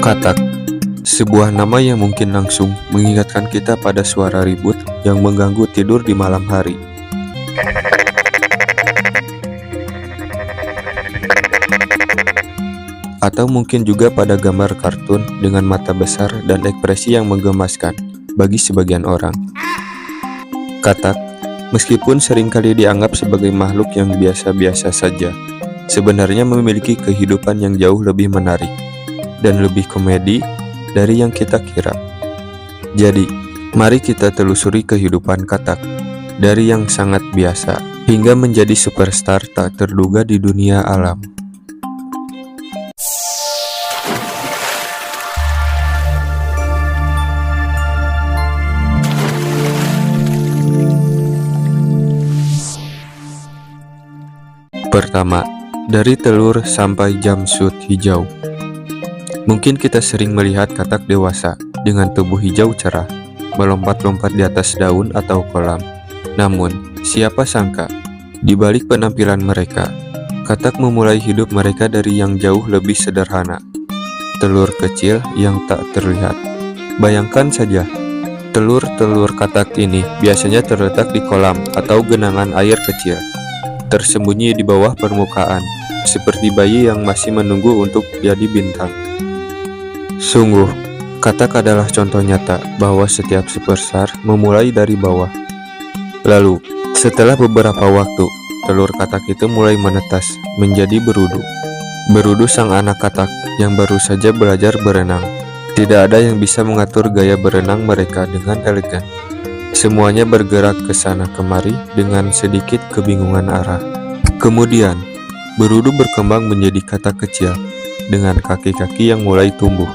Katak, sebuah nama yang mungkin langsung mengingatkan kita pada suara ribut yang mengganggu tidur di malam hari. Atau mungkin juga pada gambar kartun dengan mata besar dan ekspresi yang menggemaskan bagi sebagian orang. Katak, meskipun seringkali dianggap sebagai makhluk yang biasa-biasa saja, sebenarnya memiliki kehidupan yang jauh lebih menarik dan lebih komedi dari yang kita kira. Jadi, mari kita telusuri kehidupan katak dari yang sangat biasa hingga menjadi superstar tak terduga di dunia alam. Pertama, dari telur sampai jumpsuit hijau. Mungkin kita sering melihat katak dewasa dengan tubuh hijau cerah, melompat-lompat di atas daun atau kolam. Namun, siapa sangka, di balik penampilan mereka, katak memulai hidup mereka dari yang jauh lebih sederhana. Telur kecil yang tak terlihat. Bayangkan saja, telur-telur katak ini biasanya terletak di kolam atau genangan air kecil, tersembunyi di bawah permukaan, seperti bayi yang masih menunggu untuk jadi bintang. Sungguh, katak adalah contoh nyata bahwa setiap superstar memulai dari bawah. Lalu, setelah beberapa waktu, telur katak itu mulai menetas menjadi berudu. Berudu sang anak katak yang baru saja belajar berenang. Tidak ada yang bisa mengatur gaya berenang mereka dengan elegan. Semuanya bergerak ke sana kemari dengan sedikit kebingungan arah. Kemudian, berudu berkembang menjadi katak kecil dengan kaki-kaki yang mulai tumbuh.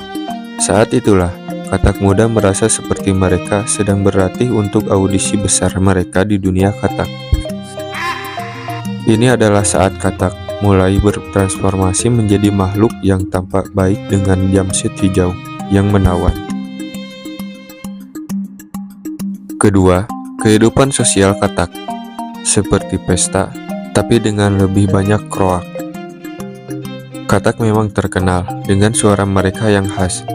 Saat itulah, katak muda merasa seperti mereka sedang berlatih untuk audisi besar mereka di dunia katak. Ini adalah saat katak mulai bertransformasi menjadi makhluk yang tampak baik dengan jumpsuit hijau yang menawan. Kedua, kehidupan sosial katak. Seperti pesta, tapi dengan lebih banyak kroak. Katak memang terkenal dengan suara mereka yang khas,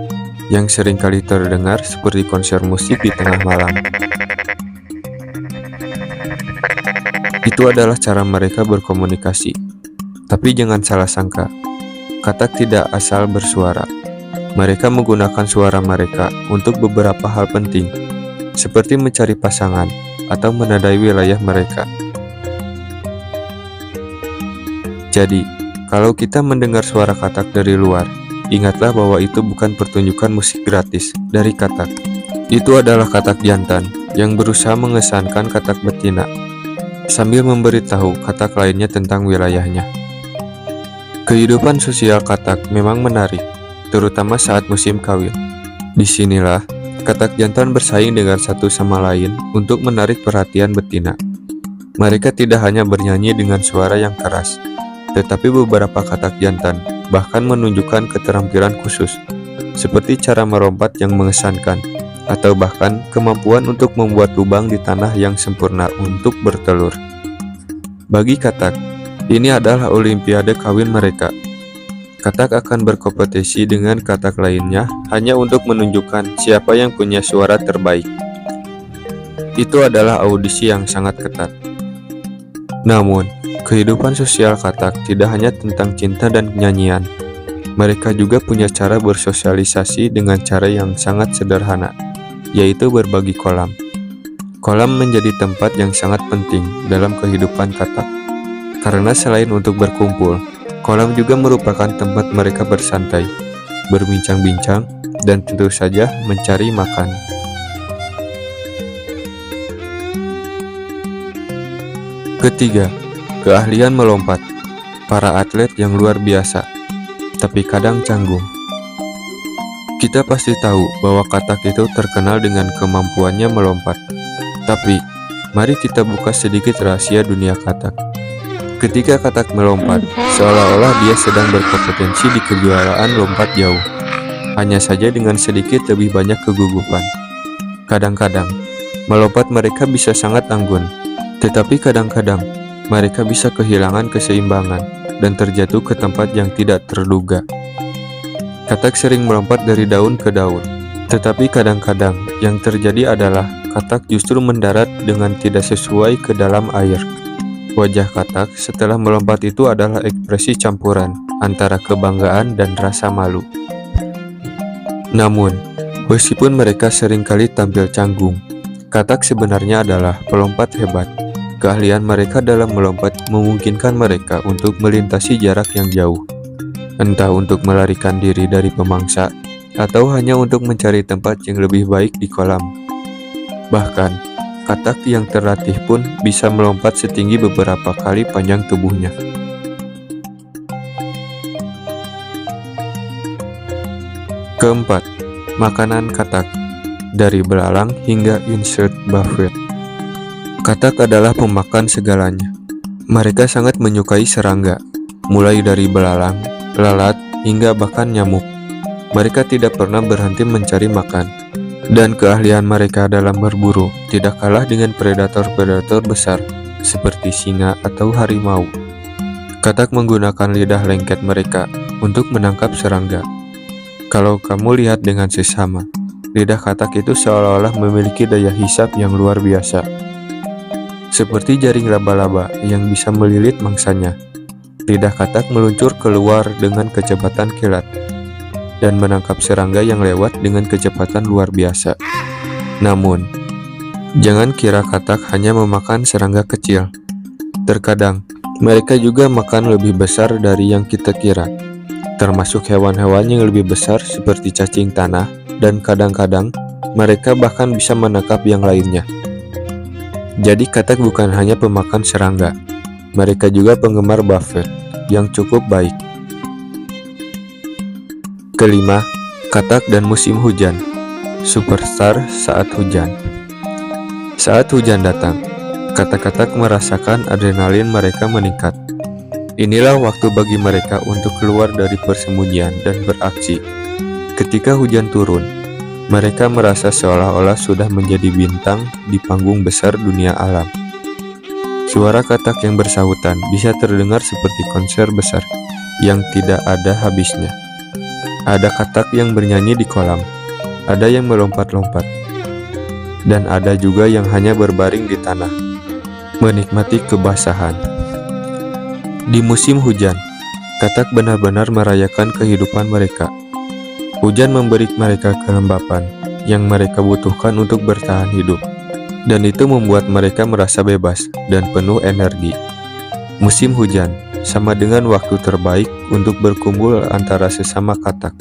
yang seringkali terdengar seperti konser musik di tengah malam. Itu adalah cara mereka berkomunikasi. Tapi jangan salah sangka, katak tidak asal bersuara. Mereka menggunakan suara mereka untuk beberapa hal penting, seperti mencari pasangan atau menandai wilayah mereka. Jadi, kalau kita mendengar suara katak dari luar, ingatlah bahwa itu bukan pertunjukan musik gratis dari katak. Itu adalah katak jantan yang berusaha mengesankan katak betina, sambil memberitahu katak lainnya tentang wilayahnya. Kehidupan sosial katak memang menarik, terutama saat musim kawin. Disinilah, katak jantan bersaing dengan satu sama lain untuk menarik perhatian betina. Mereka tidak hanya bernyanyi dengan suara yang keras, tetapi beberapa katak jantan bahkan menunjukkan keterampilan khusus, seperti cara melompat yang mengesankan, atau bahkan kemampuan untuk membuat lubang di tanah yang sempurna untuk bertelur. Bagi katak, ini adalah olimpiade kawin mereka. Katak akan berkompetisi dengan katak lainnya hanya untuk menunjukkan siapa yang punya suara terbaik. Itu adalah audisi yang sangat ketat. Namun, kehidupan sosial katak tidak hanya tentang cinta dan nyanyian. Mereka juga punya cara bersosialisasi dengan cara yang sangat sederhana, yaitu berbagi kolam. Kolam menjadi tempat yang sangat penting dalam kehidupan katak, karena selain untuk berkumpul, kolam juga merupakan tempat mereka bersantai, berbincang-bincang, dan tentu saja mencari makan. Ketiga, keahlian melompat. Para atlet yang luar biasa, tapi kadang canggung. Kita pasti tahu bahwa katak itu terkenal dengan kemampuannya melompat. Tapi, mari kita buka sedikit rahasia dunia katak. Ketika katak melompat, seolah-olah dia sedang berkompetensi di kejuaraan lompat jauh. Hanya saja dengan sedikit lebih banyak kegugupan. Kadang-kadang, melompat mereka bisa sangat anggun. Tetapi kadang-kadang, mereka bisa kehilangan keseimbangan dan terjatuh ke tempat yang tidak terduga. Katak sering melompat dari daun ke daun, tetapi kadang-kadang yang terjadi adalah katak justru mendarat dengan tidak sesuai ke dalam air. Wajah katak setelah melompat itu adalah ekspresi campuran antara kebanggaan dan rasa malu. Namun, meskipun mereka seringkali tampil canggung, katak sebenarnya adalah pelompat hebat. Keahlian mereka dalam melompat memungkinkan mereka untuk melintasi jarak yang jauh, entah untuk melarikan diri dari pemangsa atau hanya untuk mencari tempat yang lebih baik di kolam. Bahkan, katak yang terlatih pun bisa melompat setinggi beberapa kali panjang tubuhnya. Keempat, makanan katak. Dari belalang hingga insect buffet. Katak adalah pemakan segalanya. Mereka sangat menyukai serangga, mulai dari belalang, lalat, hingga bahkan nyamuk. Mereka tidak pernah berhenti mencari makan, dan keahlian mereka dalam berburu tidak kalah dengan predator-predator besar seperti singa atau harimau. Katak menggunakan lidah lengket mereka untuk menangkap serangga. Kalau kamu lihat dengan seksama, lidah katak itu seolah-olah memiliki daya hisap yang luar biasa. Seperti jaring laba-laba yang bisa melilit mangsanya, lidah katak meluncur keluar dengan kecepatan kilat dan menangkap serangga yang lewat dengan kecepatan luar biasa. Namun, jangan kira katak hanya memakan serangga kecil. Terkadang, mereka juga makan lebih besar dari yang kita kira, termasuk hewan-hewan yang lebih besar seperti cacing tanah, dan kadang-kadang mereka bahkan bisa menangkap yang lainnya. Jadi katak bukan hanya pemakan serangga, mereka juga penggemar buffet yang cukup baik. Kelima, katak dan musim hujan. Superstar saat hujan. Saat hujan datang, katak-katak merasakan adrenalin mereka meningkat. Inilah waktu bagi mereka untuk keluar dari persembunyian dan beraksi. Ketika hujan turun, mereka merasa seolah-olah sudah menjadi bintang di panggung besar dunia alam. Suara katak yang bersahutan bisa terdengar seperti konser besar yang tidak ada habisnya. Ada katak yang bernyanyi di kolam, ada yang melompat-lompat, dan ada juga yang hanya berbaring di tanah, menikmati kebasahan. Di musim hujan, katak benar-benar merayakan kehidupan mereka. Hujan memberi mereka kelembapan yang mereka butuhkan untuk bertahan hidup, dan itu membuat mereka merasa bebas dan penuh energi. Musim hujan sama dengan waktu terbaik untuk berkumpul antara sesama katak.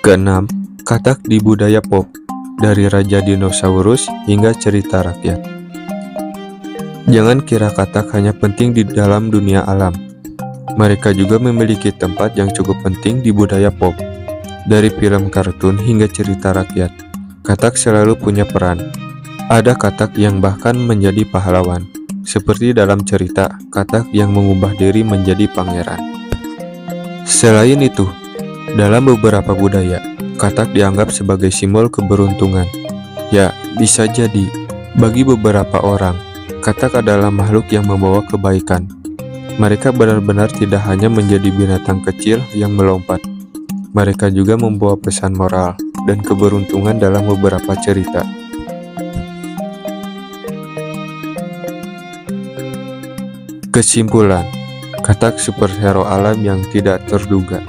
Keenam, katak di budaya pop, dari raja dinosaurus hingga cerita rakyat. Jangan kira katak hanya penting di dalam dunia alam. Mereka juga memiliki tempat yang cukup penting di budaya pop. Dari film kartun hingga cerita rakyat, katak selalu punya peran. Ada katak yang bahkan menjadi pahlawan, seperti dalam cerita katak yang mengubah diri menjadi pangeran. Selain itu, dalam beberapa budaya, katak dianggap sebagai simbol keberuntungan. Ya, bisa jadi, bagi beberapa orang, katak adalah makhluk yang membawa kebaikan. Mereka benar-benar tidak hanya menjadi binatang kecil yang melompat. Mereka juga membawa pesan moral dan keberuntungan dalam beberapa cerita. Kesimpulan, katak superhero alam yang tidak terduga.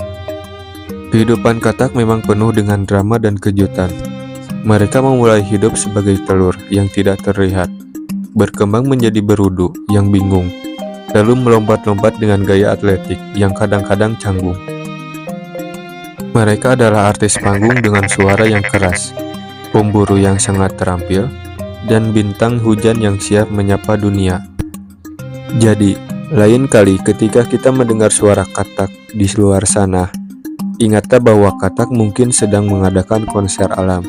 Kehidupan katak memang penuh dengan drama dan kejutan. Mereka memulai hidup sebagai telur yang tidak terlihat, berkembang menjadi berudu yang bingung, lalu melompat-lompat dengan gaya atletik yang kadang-kadang canggung. Mereka adalah artis panggung dengan suara yang keras, pemburu yang sangat terampil, dan bintang hujan yang siap menyapa dunia. Jadi, lain kali ketika kita mendengar suara katak di luar sana, ingatlah bahwa katak mungkin sedang mengadakan konser alam,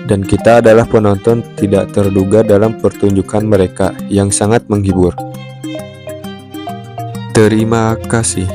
dan kita adalah penonton tidak terduga dalam pertunjukan mereka yang sangat menghibur. Terima kasih.